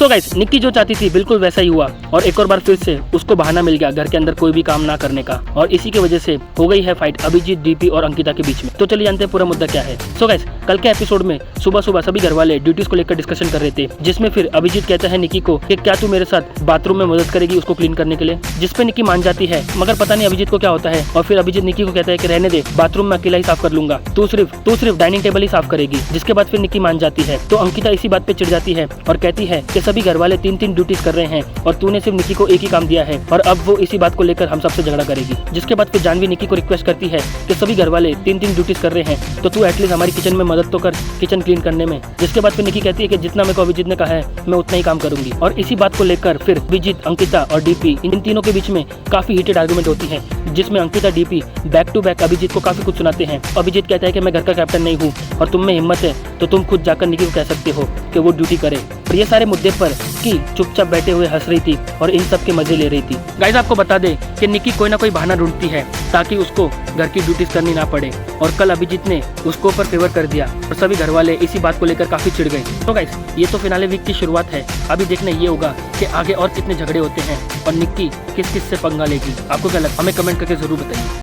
So guys, Nikki जो चाहती थी बिल्कुल वैसा ही हुआ और एक और बार फिर से उसको बहाना मिल गया घर के अंदर कोई भी काम ना करने का, और इसी की वजह से हो गई है फाइट अभिजीत, डीपी और अंकिता के बीच में। तो चलिए जानते हैं पूरा मुद्दा क्या है। सो गाइस, कल के एपिसोड में सुबह सुबह सभी घर वाले ड्यूटीज को लेकर डिस्कशन कर रहे थे, जिसमें फिर अभिजीत कहता है निक्की को कि क्या तू मेरे साथ बाथरूम में मदद करेगी उसको क्लीन करने के लिए, जिसपे निक्की मान जाती है। मगर पता नहीं अभिजीत को क्या होता है, और फिर अभिजीत निक्की को कहता है कि रहने दे, बाथरूम में अकेला ही साफ कर लूंगा, तू सिर्फ डाइनिंग टेबल ही साफ करेगी। जिसके बाद फिर निक्की मान जाती है। तो अंकिता इसी बात पे चिढ़ जाती है और कहती है कि सभी घर वाले 3-3 ड्यूटीज कर रहे हैं और तूने सिर्फ निक्की को एक ही काम दिया है, और अब वो इसी बात को लेकर हम सबसे झगड़ा करेगी। जिसके बाद फिर जानवी निक्की को रिक्वेस्ट करती है कि सभी घर वाले 3-3 ड्यूटीज कर रहे हैं तो तू एटलीस्ट हमारी किचन में मदद तो कर, किचन क्लीन करने में। जिसके बाद फिर निक्की कहती है कि जितना मेरे को अभिजीत ने कहा है मैं उतना ही काम करूंगी। और इसी बात को लेकर फिर अभिजीत, अंकिता और डीपी, इन तीनों के बीच में काफी हीटेड आर्गुमेंट होती है, जिसमें Ankita, DP back to back Abhijeet को काफी कुछ सुनाते हैं। अभिजीत कहता है कि मैं घर का कैप्टन नहीं हूँ और तुम में हिम्मत है तो तुम खुद जाकर निक्की को कह सकते हो कि वो ड्यूटी करे। और ये सारे मुद्दे पर की चुपचाप बैठे हुए हंस रही थी और इन सब के मजे ले रही थी। गाइस, आपको बता दे कि निक्की कोई ना कोई बहाना ढूंढती है ताकि उसको घर की ड्यूटीज करनी ना पड़े, और कल अभिजीत ने उसको ऊपर फेवर कर दिया और सभी घर वाले इसी बात को लेकर काफी चिढ़ गए। तो गाइस, ये तो फिनाले वीक की शुरुआत है, अभी देखना ये होगा कि आगे और कितने झगड़े होते हैं और निक्की किस किस से पंगा लेगी। आपको क्या लगता है, हमें कमेंट करके जरूर बताइए।